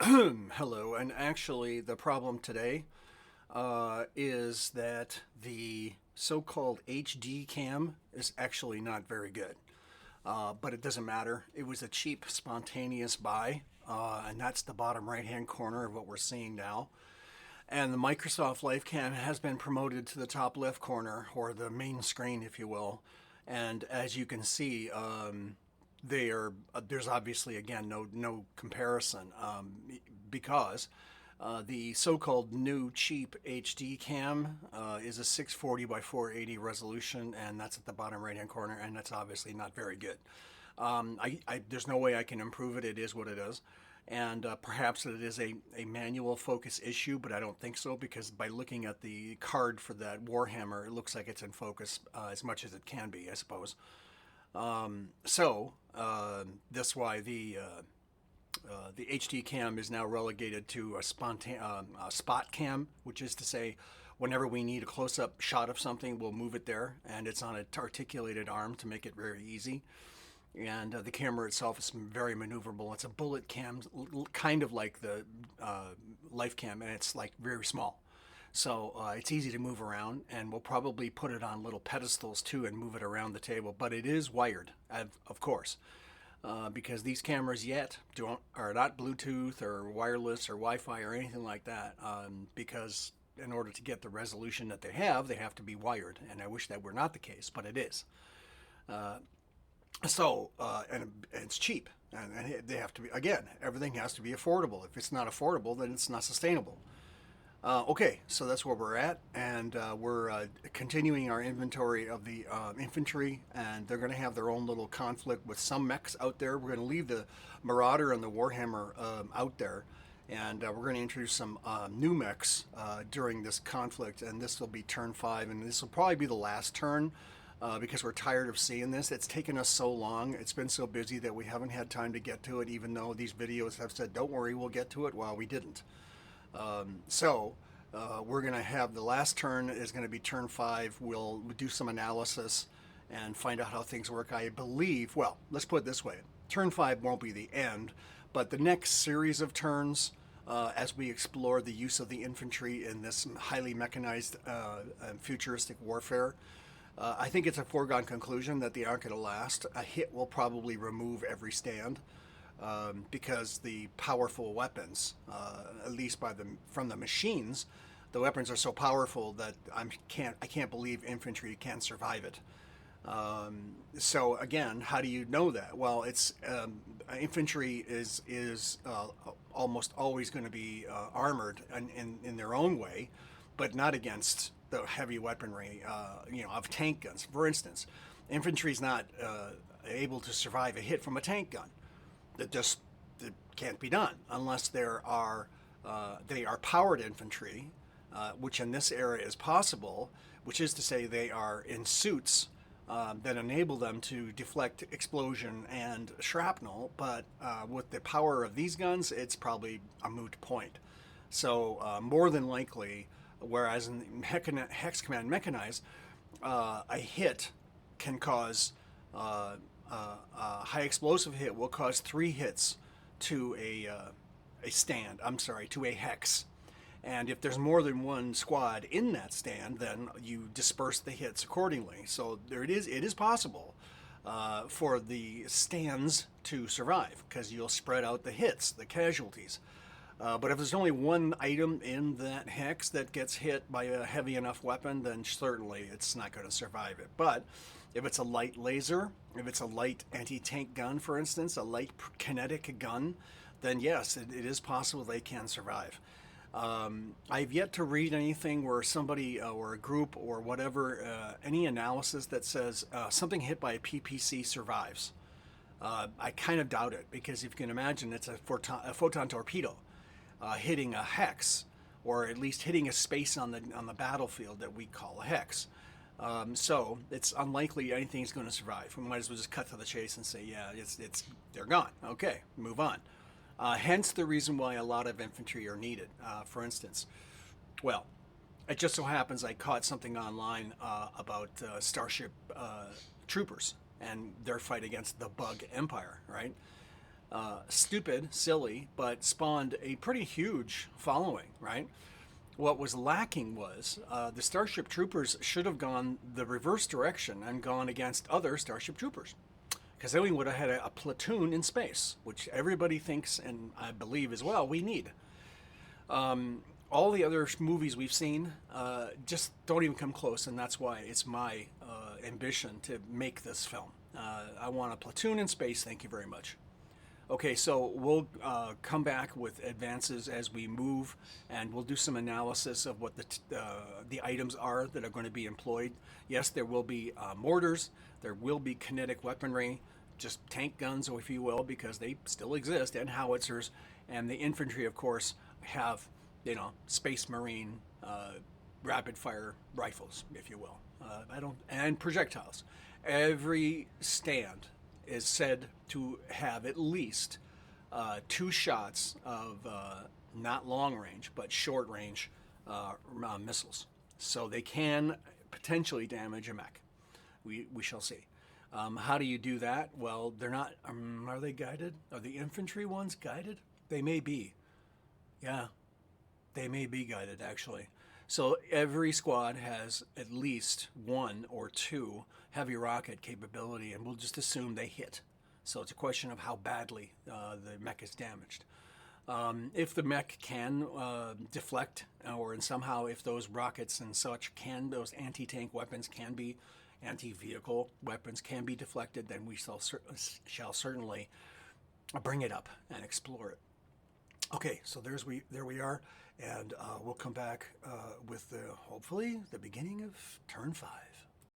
Hello, and actually, the problem today is that the so-called HD cam is actually not very good. But it doesn't matter. It was a cheap, spontaneous buy, and that's the bottom right-hand corner of what we're seeing now. And the Microsoft LifeCam has been promoted to the top left corner, or the main screen, if you will. And as you can see, they are there's obviously again no comparison because the so-called new cheap HD cam is a 640 by 480 resolution, and that's at the bottom right-hand corner, and that's obviously not very good. There's no way I can improve it. It is what it is. And perhaps it is a manual focus issue, but I don't think so, because by looking at the card for that Warhammer, it looks like it's in focus as much as it can be, I suppose. That's why the HD cam is now relegated to a spot cam, which is to say, whenever we need a close-up shot of something, we'll move it there, and it's on an articulated arm to make it very easy. And the camera itself is very maneuverable. It's a bullet cam, kind of like the life cam, and it's like very small. So it's easy to move around, and we'll probably put it on little pedestals too and move it around the table. But it is wired, of course, because these cameras yet are not Bluetooth or wireless or Wi-Fi or anything like that. Because in order to get the resolution that they have to be wired, and I wish that were not the case, but it is. And it's cheap, and they have to be, again, everything has to be affordable. If it's not affordable, then it's not sustainable. Okay, so that's where we're at, and we're continuing our inventory of the infantry, and they're going to have their own little conflict with some mechs out there. We're going to leave the Marauder and the Warhammer out there, and we're going to introduce some new mechs during this conflict, and this will be turn 5, and this will probably be the last turn. Because we're tired of seeing this. It's taken us so long. It's been so busy that we haven't had time to get to it, even though these videos have said, don't worry, we'll get to it. Well, we didn't. We're going to have the last turn is going to be turn 5. We'll do some analysis and find out how things work. I believe, well, let's put it this way. Turn 5 won't be the end, but the next series of turns, as we explore the use of the infantry in this highly mechanized and futuristic warfare, I think it's a foregone conclusion that they aren't going to last. A hit will probably remove every stand because the powerful weapons, at least from the machines, the weapons are so powerful that I can't believe infantry can survive it. So again, how do you know that? Well, it's infantry is almost always going to be armored in their own way, but not against the heavy weaponry, of tank guns. For instance, infantry is not able to survive a hit from a tank gun. It can't be done unless they are powered infantry, which in this area is possible, which is to say they are in suits that enable them to deflect explosion and shrapnel, but with the power of these guns, it's probably a moot point. So more than likely, whereas in Hex Command Mechanized, a hit can cause a high explosive hit will cause 3 hits to a stand. I'm sorry, to a hex. And if there's more than one squad in that stand, then you disperse the hits accordingly. So it is possible for the stands to survive, because you'll spread out the hits, the casualties. But if there's only one item in that hex that gets hit by a heavy enough weapon, then certainly it's not going to survive it. But if it's a light laser, if it's a light anti-tank gun, for instance, a light kinetic gun, then yes, it is possible they can survive. I've yet to read anything where somebody or a group or whatever, any analysis that says something hit by a PPC survives. I kind of doubt it, because if you can imagine, it's a photon torpedo hitting a hex, or at least hitting a space on the battlefield that we call a hex. So it's unlikely anything's going to survive. We might as well just cut to the chase and say, yeah, they're gone. Okay, move on. Hence the reason why a lot of infantry are needed. For instance, well, it just so happens I caught something online about Starship Troopers and their fight against the Bug Empire, right? stupid, silly, but spawned a pretty huge following, right? What was lacking was the Starship Troopers should have gone the reverse direction and gone against other Starship Troopers. Because then we would have had a platoon in space, which everybody thinks, and I believe as well, we need. All the other movies we've seen just don't even come close, and that's why it's my ambition to make this film. I want a platoon in space, thank you very much. Okay, so we'll come back with advances as we move, and we'll do some analysis of what the items are that are going to be employed. Yes, there will be mortars, there will be kinetic weaponry, just tank guns, if you will, because they still exist, and howitzers, and the infantry, of course, have Space Marine rapid fire rifles, if you will. And projectiles. Every stand is said to have at least 2 shots of not long range but short range missiles, so they can potentially damage a mech. We shall see. How do you do that? Well, they're not. Are they guided? Are the infantry ones guided? They may be. Yeah, they may be guided actually. So every squad has at least 1 or 2 heavy rocket capability, and we'll just assume they hit. So it's a question of how badly the mech is damaged. If the mech can deflect, or somehow if those rockets and such those anti-tank weapons can be, anti-vehicle weapons can be deflected, then we shall certainly bring it up and explore it. Okay, so there we are, and we'll come back with hopefully the beginning of turn 5.